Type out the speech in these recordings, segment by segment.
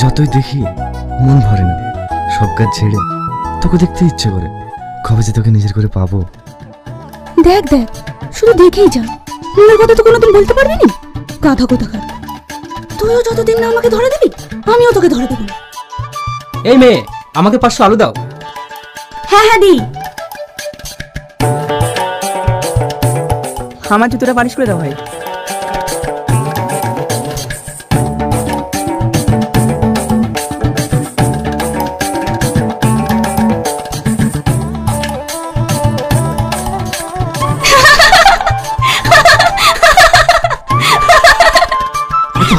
যতই দেখি মন ভরে না, সব কাজ ছেড়ে তোকে দেখতে ইচ্ছে করে। কবে যে তোকে নিজের করে পাবো। দেখ দেখ, শুধু দেখেই যা, মনের কথা তো কোনোদিন বলতে পারবি না। গাধা কোথাকার, তুইও যতদিন না আমাকে ধরে দিবি আমিও তোকে ধরে দেবো। এই মেয়ে, আমাকে 500 আলু দাও। হ্যাঁ হ্যাঁ দি। আমার জুতোটা পালিশ করে দাও ভাই।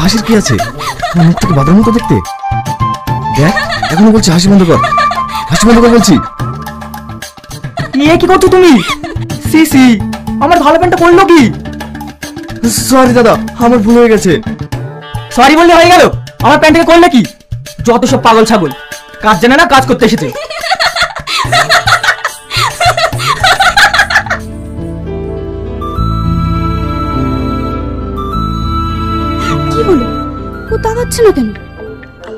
হাসির কি আছে? মুখ থেকে বাদর মতো দেখতে। দেখ, এখনো বলছি হাসি বন্ধ কর, হাসি বন্ধ কর বলছি। কি করছো তুমি? সি সি, আমার ভালো প্যান্টটা পরলো কি? সরি দাদা, আমার ভুল হয়ে গেছে। সরি বললে হয়ে গেল? আমার প্যান্টটাকে করলে কি? যত সব পাগল ছাগল, কাজ জানে না, কাজ করতে এসেছে। কি হলো? ও তাকাচ্ছে না কেন?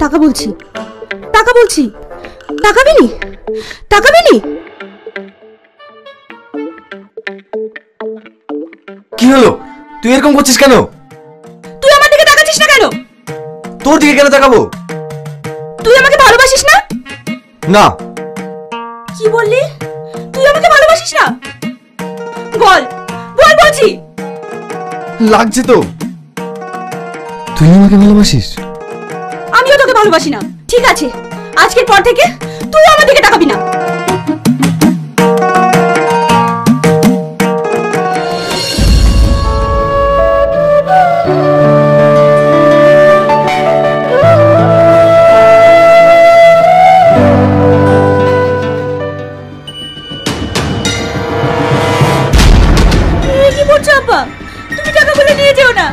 টাকা বলছি, টাকা বলছি, তাকাবিনি, তাকাবিনি। কি হলো? তুই এরকম করছিস কেন? তুই আমার দিকে তাকাচ্ছিস না কেন? তোর দিকে কেন তাকাবো? তুই আমাকে ভালোবাসিস না? না। কি বললি? তুই আমাকে ভালোবাসিস না? বল বল বলছি। লাগছে তো। তুই আমাকে ভালোবাসিস? আমিও তোকে ভালোবাসি না। ঠিক আছে, আজকের পর থেকে তুই আমার দিকে তাকাবি না। কি বলছো আব্বা? তুমি টাকাগুলো নিয়ে যেও না।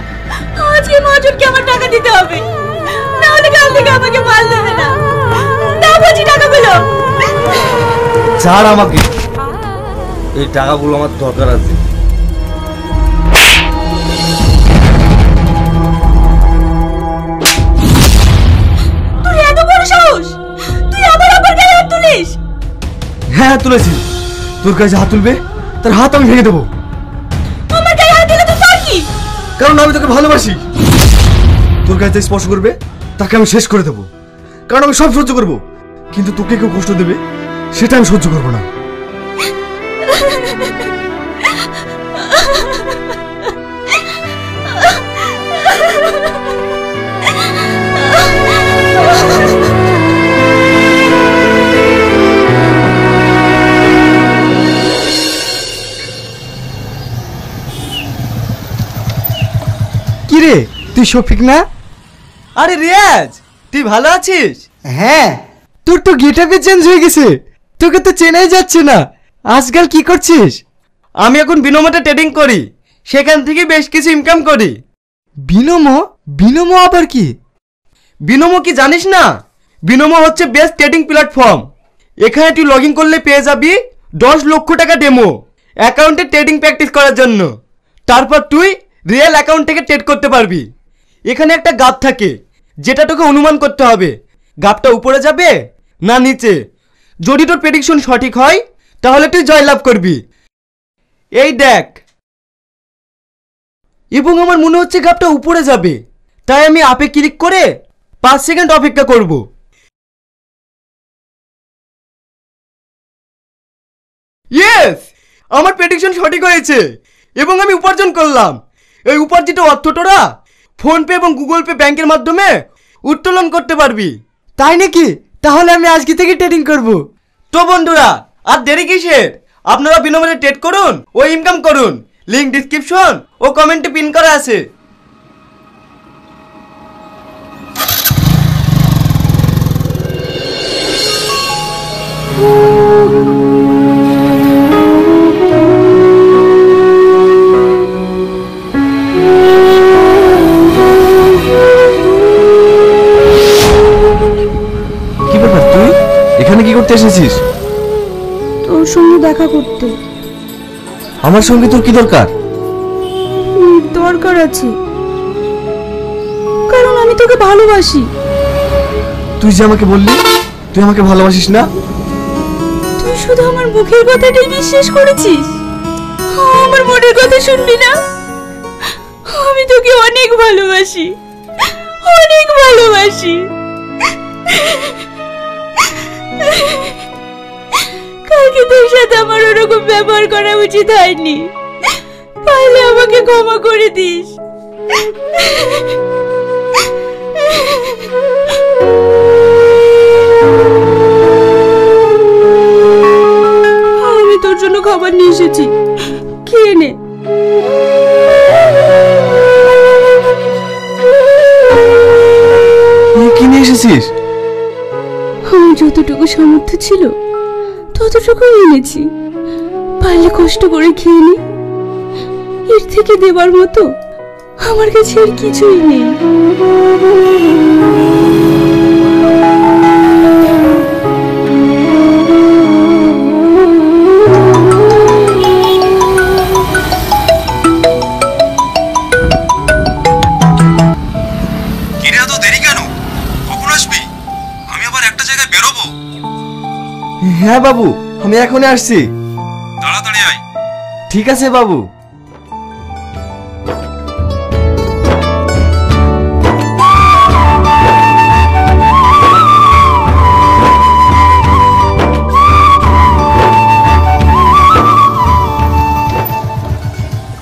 আজকে মহাজনকে আমার টাকা দিতে হবে, না হলে কাল থেকে আমাকে মাল দেবে না। দাও বলছি টাকাগুলো। ছাড় আমাকে, এই টাকাগুলো আমার দরকার আছে। তুই এত বড় সাহস, তুই আমার উপর গায়ে হাত তুলিস? হ্যাঁ তুলেছি। তোর কাছে হাত তুলবে, তার হাত আমি ভেঙে দেবো। আমার গায়ে হাত দিলে তো তোর কি? কারণ আমি তোকে ভালোবাসি। তোর কাছে স্পর্শ করবে তাকে আমি শেষ করে দেবো। কারণ আমি সব সহ্য করবো, কিন্তু তোকে কেউ কষ্ট দেবে সেটা আমি সহ্য করবো না। কি রে, তুই শফিক না? আরে রিয়াজ, তুই ভালো আছিস? হ্যাঁ, তোর তো গেটআপে চেঞ্জ হয়ে গেছে, তোকে তো চেনাই যাচ্ছে না। আজকাল কি করছিস? আমি এখন বিনোমোতে ট্রেডিং করি, সেখান থেকে বেশ কিছু ইনকাম করি। বিনোমো? বিনোমো আবার কি? বিনোমো কি জানিস না? বিনোমো হচ্ছে বেস্ট ট্রেডিং প্ল্যাটফর্ম। এখানে তুই লগ ইন করলে পেয়ে যাবি 10 লক্ষ টাকা ডেমো অ্যাকাউন্টে ট্রেডিং প্র্যাকটিস করার জন্য। তারপর তুই রিয়েল অ্যাকাউন্ট থেকে ট্রেড করতে পারবি। এখানে একটা গাপ থাকে, যেটা তোকে অনুমান করতে হবে গাপটা উপরে যাবে না নিচে। যদি তোর প্রেডিকশন সঠিক হয় তাহলে তুই জয়লাভ করবি। এই দেখ, এবং আমার মনে হচ্ছে গাপটা উপরে যাবে, তাই আমি আপে ক্লিক করে 5 সেকেন্ড অপেক্ষা করব। ইয়েস, আমার প্রেডিকশন সঠিক হয়েছে এবং আমি উপার্জন করলাম। এই উপার্জিত অর্থ তোরা ফোনপে এবং গুগল পে ব্যাংকের মাধ্যমে উত্তোলন করতে পারবি। তাই নাকি? তাহলে আমি আজকে থেকে ট্রেডিং করব। তো বন্ধুরা, আর দেরি কিসের? আপনারা বিনামূল্যে ট্রেড করুন ও ইনকাম করুন। লিংক ডেসক্রিপশন ও কমেন্টে পিন করা আছে। কি ব্যাপার, তুই এখানে কি করতে এসেছিস? তোর সঙ্গে দেখা করতে। আমার সঙ্গে তোর কি দরকার? দরকার আছে, কারণ আমি তোকে ভালোবাসি। তুই যে আমাকে বললি তুই আমাকে ভালোবাসিস না, তুই শুধু আমার মুখের কথাটাই বিশ্বাস করেছিস, আমার মনের কথা শুনবি না? আমি তোকে অনেক ভালোবাসি, অনেক ভালোবাসি। কালকে তোর সাথে আমার ওরকম ব্যবহার করা উচিত হয়নি, পারলে আমাকে ক্ষমা করে দিস। আমি তোর জন্য খাবার নিয়ে এসেছি, খেয়ে নে। কি নিয়ে এসেছিস? আমার যতটুকু সামর্থ্য ছিল ততটুকু এনেছি, পারলে কষ্ট করে খেয়ে নি। এর থেকে দেবার মতো আমার কাছে আর কিছুই নেই। কিরে এত দেরি কেন? কখন আসবি? আমি আবার একটা জায়গায় বেরোবো। হ্যাঁ বাবু, আমি এখনই আসছি। তাড়াতাড়ি আয়। ঠিক আছে বাবু।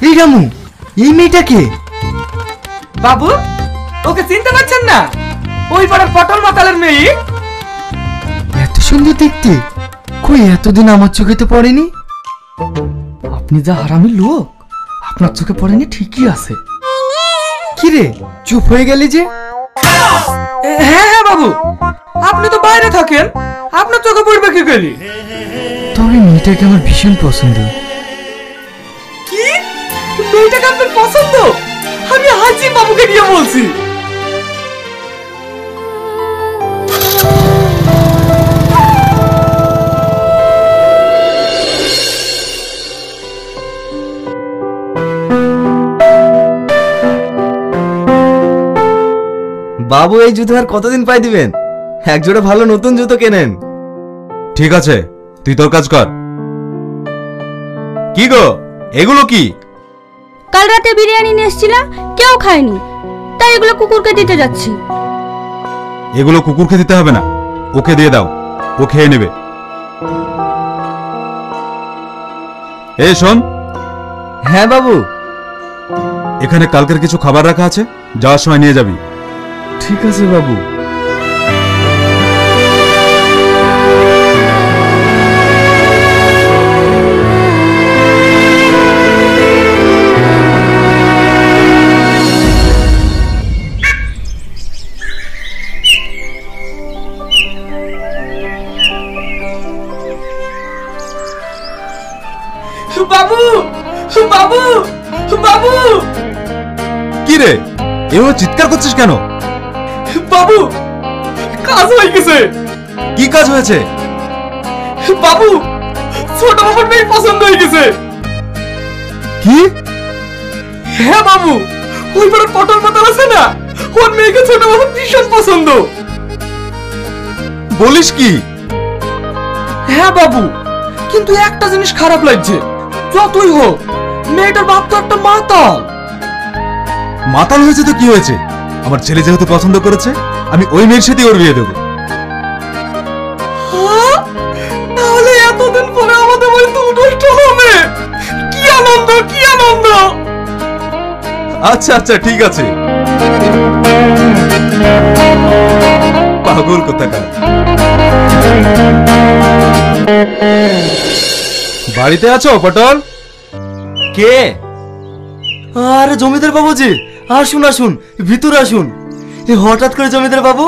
এই রামু, এই মেয়েটা কে? বাবু, ওকে চিনতে পারছেন না? ওই পাড়ার পটল মাতালের মেয়ে। এত সুন্দর দেখতে, কই এতদিন আমার চোখে তো পড়েনি। আপনি যা হারামি লোক, আপনার চোখে পড়েনি ঠিকই আছে। কি রে, চুপ হয়ে গেলি যে? হ্যাঁ হ্যাঁ বাবু, আপনি তো বাইরে থাকেন, আপনার চোখে পড়বে কি করে? তবে মেয়েটাকে আমার ভীষণ পছন্দ। কি? মেয়েটাকে আপনার পছন্দ? আমি হাজি বাবুকে নিয়ে বলছি। বাবু, এই জুতো আর কতদিন পাই দিবেন? একজোড়া ভালো নতুন জুতো কেনেন। ঠিক আছে, তুই তোর কাজ কর। কি গো, এগুলো কি? কাল রাতে বিরিয়ানি নিয়ে এসেছিলাম, কেউ খায়নি, তাই এগুলো কুকুরকে দিতে যাচ্ছি। এগুলো কুকুরকে দিতে হবে না, ওকে দিয়ে দাও, ও খেয়ে নেবে। এই শোন। হ্যাঁ বাবু। এখানে কালকের কিছু খাবার রাখা আছে, যাওয়ার সময় নিয়ে যাবি। ঠিক আছে বাবু। বাবু, বাবু, বাবু। কি রে, এভাবে চিৎকার করছিস কেন? বাবু, কাজ হয়ে গেছে। কি কাজ হয়েছে? বাবু, ছোট বাবুর মেয়ে পছন্দ হয়ে গেছে। কি? হ্যাঁ বাবু, ওই বড় পটল মাতাল আছে না, ওর মেয়েকে ছোট বাবুর ভীষণ পছন্দ। বলিস কি? হ্যাঁ বাবু, কিন্তু একটা জিনিস খারাপ লাগছে, যতই হোক মেয়েটার বাপ তো একটা মাতাল। মাতাল হয়েছে তো কি হয়েছে? আমার ছেলে যেহেতু পছন্দ করেছে, আমি ওই মেয়ের সাথে ওর বিয়ে দেবো। হ্যাঁ? তাহলে এতদিন পরে আমাদের বাড়িতে অনুষ্ঠান হবে, কি আনন্দ, কি আনন্দ। আচ্ছা আচ্ছা, ঠিক আছে। পাগল কোথাকার। বাড়িতে আছো পটল? কে? আরে জমিদার বাবুজি, আসুন আসুন, ভিতরে আসুন। হঠাৎ করে জমিদার বাবু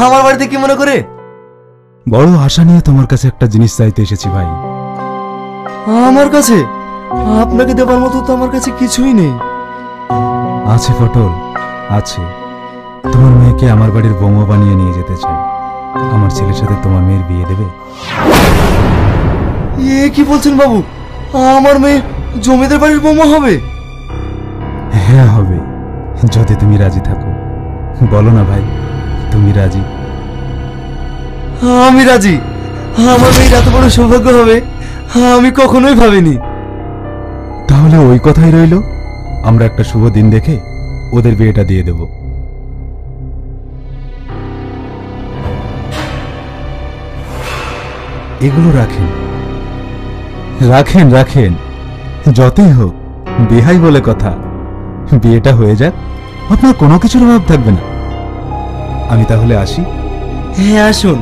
আমার বাড়িতে কি মনে করে? বড় আশা নিয়ে তোমার কাছে একটা জিনিস চাইতে এসেছি ভাই। আমার কাছে? আপনাকে দেবার মতো তো আমার কাছে কিছুই নেই। আছে পটল, আছে। তোমার মেয়েকে আমার বাড়ির বৌমা বানিয়ে নিয়ে যেতে চাই। আমার ছেলের সাথে তোমার মেয়ের বিয়ে দেবে? এ কি বলছেন বাবু, আমার মেয়ে জমিদার বাড়ির বৌমা হবে? হ্যাঁ হবে, যদি তুমি রাজি থাকো। বলো না ভাই, তুমি রাজি? আমি রাজি। আমার মেয়ের এত বড় সৌভাগ্য হবে আমি কখনোই ভাবিনি। তাহলে ওই কথাই রইল, আমরা একটা শুভ দিন দেখে ওদের বিয়েটা দিয়ে দেব। এগুলো রাখেন রাখেন রাখেন, যতই হোক বিহাই বলে কথা। বিয়েটা হয়ে যাক, আপনার কোনো কিছুর অভাব থাকবে না। আমি তাহলে আসি। হ্যাঁ আসুন।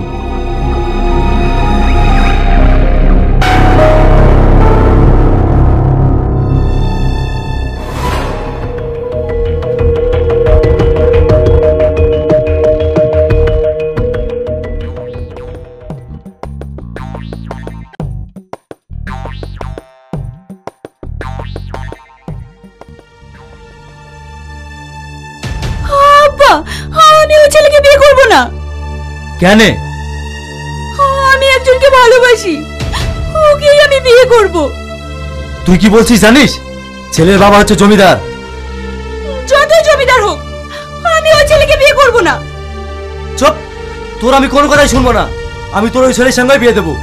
আব্বা, আমি ওই ছেলেকে বিয়ে করব না। কেন? আমি একজনকে ভালোবাসি, ওকেই আমি বিয়ে করব। তুই কি বলছিস জানিস? ছেলের বাবা হচ্ছে জমিদার। যতই জমিদার হোক, আমি ওই ছেলেকে বিয়ে করব না। চুপ, তোর আমি কোনো কথাই শুনবো না। আমি তোর ওই ছেলের সঙ্গে বিয়ে দেবো।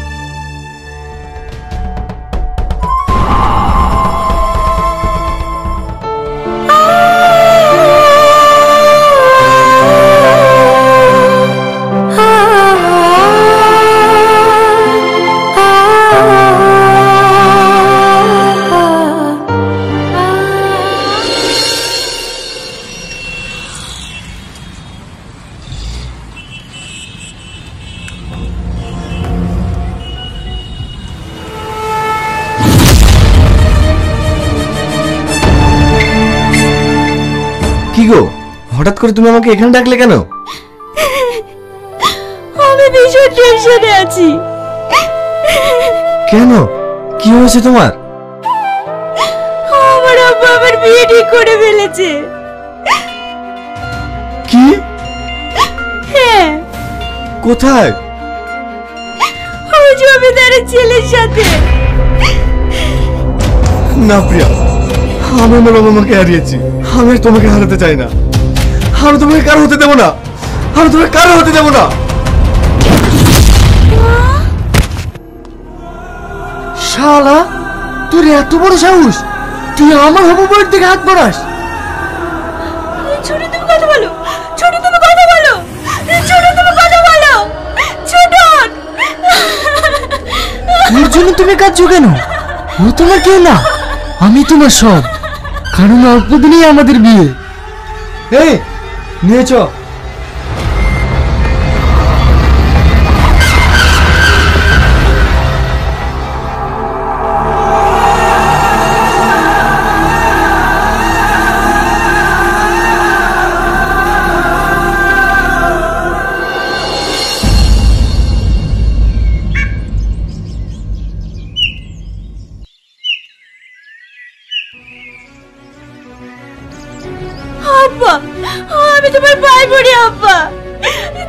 কি গো, হঠাৎ করে তুমি আমাকে এখানে ডাকলে কেন? আমি ভীষণ টেনশনে আছি। কেন, কি হয়েছে তোমার? আমার আব্বা আমার বিয়ে ঠিক করে ফেলেছে। কি? হ্যাঁ, কোথায়? ওই জমিদারের ছেলের সাথে। না প্রিয়া, আমি আমার বাবা মাকে হারিয়েছি, আমি আর তোমাকে হারাতে চাই না। আমি তোমাকে কারো হতে দেবো না, আমি তোমাকে কারো হতে দেবো না। শালা, তোর এত বড় সাহস, তুই আমার হবু বউয়ের দিকে হাত বাড়াস? ছোট, তুমি কথা বলো। ছোট, তুমি কথা বলো। ছোট, তুমি কথা বলো। ছোট, ওর জন্য তুমি কাঁদছো কেন? ও তোমার কেউ না, আমি তোমার সব। কারণ অল্প দিনেই আমাদের বিয়ে। এই নিয়েছ? আব্বা, আমি তোমার ভাই পড়ি। আব্বা,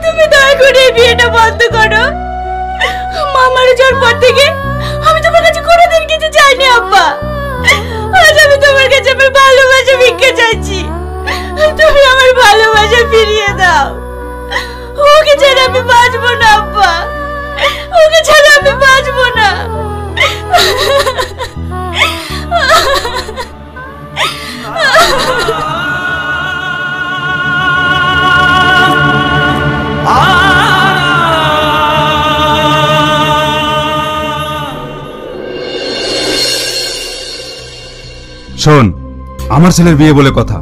তুমি দয়া করে এই বিয়েটা বন্ধ করো। মামার যাওয়ার পর থেকে আমি তোমার কাছে কোনোদিন কিছু চাইনি। আব্বা, আজ আমি তোমার কাছে আমার ভালোবাসা ভিক্ষা চাইছি। তুমি আমার ভালোবাসা ফিরিয়ে দাও। ওকে ছাড়া আমি বাঁচবো না। আব্বা, ওকে ছাড়া আমি বাঁচবো না। শোন, আমার ছেলের বিয়ে বলে কথা।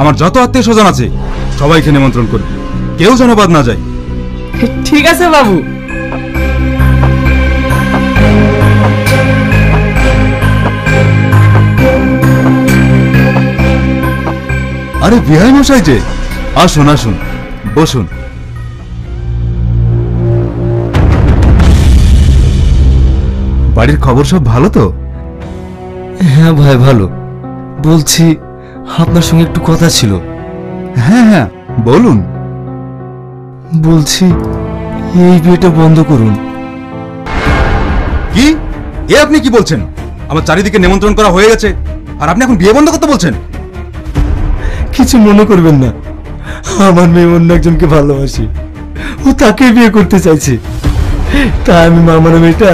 আমার যত আত্মীয় স্বজন আছে সবাইকে নিমন্ত্রণ করবি, কেউ যেন বাদ না যায়। ঠিক আছে বাবু। আরে বিহাই মশাই যে, আসুন আসুন, বসুন। বাড়ির খবর সব ভালো তো? হ্যাঁ ভাই, ভালো। বলছি, আপনার সঙ্গে একটু কথা ছিল। হ্যাঁ হ্যাঁ, বলুন। বলছি, এই বিয়েটা বন্ধ করুন। কি? এ আপনি কি বলছেন? আমার চারিদিকে নিমন্ত্রণ করা হয়ে গেছে, আর আপনি এখন বিয়ে বন্ধ করতে বলছেন? কিছু মনে করবেন না, আমার মেয়ে অন্য একজনকে ভালোবাসি। ও তাকে বিয়ে করতে চাইছে। তা আমি মামার মেয়েটা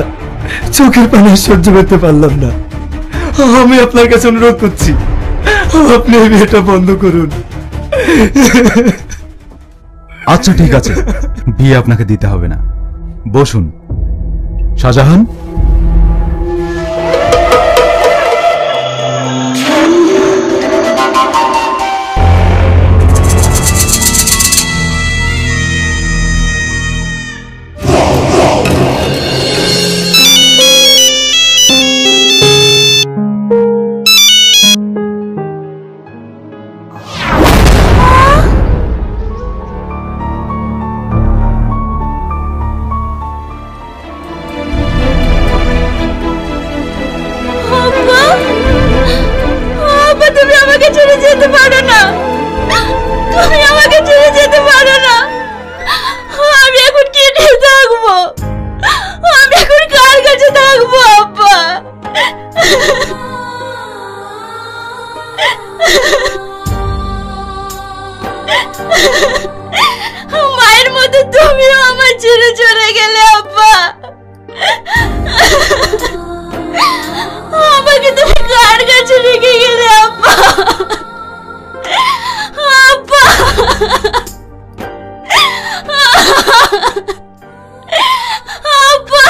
চোখের পানি সহ্য করতে পারলাম না। আমি আপনার কাছে অনুরোধ করছি, আপনি এই বিয়েটা বন্ধ করুন। আচ্ছা ঠিক আছে, বিয়ে আপনাকে দিতে হবে না। বসুন। শাহজাহান, আব্বা, আব্বা তুমি আমাকে ছেড়ে যেতে পারো না, তুমি আমাকে ছেড়ে যেতে পারো না। আমি এখন কি নিয়ে থাকবো, আমি এখন কার কাছে থাকবো আব্বা? মায়ের মতো তুমিও আমার ছেড়ে চলে গেলে আব্বা। আমাকে তুমি কার কাছে রেখে গেলে আব্বা? আব্বা, আব্বা।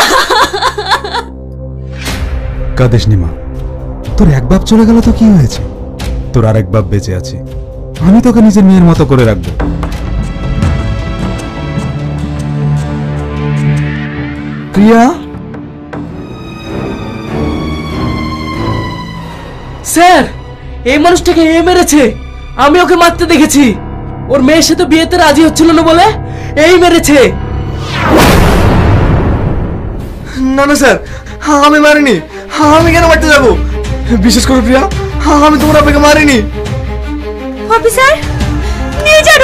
কাঁদিস নি মা। তোর এক বাপ চলে গেল তো কি হয়েছে, তোর আর এক বাপ বেঁচে আছে। আমি তোকে নিজের মেয়ের মতো করে রাখবো। প্রিয়া, স্যার, এই মানুষটাকে এ মেরেছে। আমি ওকে মারতে দেখেছি। ওর মেয়ের সাথে বিয়েতে রাজি হচ্ছিল না বলে এই মেরেছে। না না স্যার, আমি মারিনি। আমি কেন মারতে যাবো? বিশেষ করে প্রিয়া, আমি তোমার আপনাকে মারিনি। অফিসার, নিয়ে যান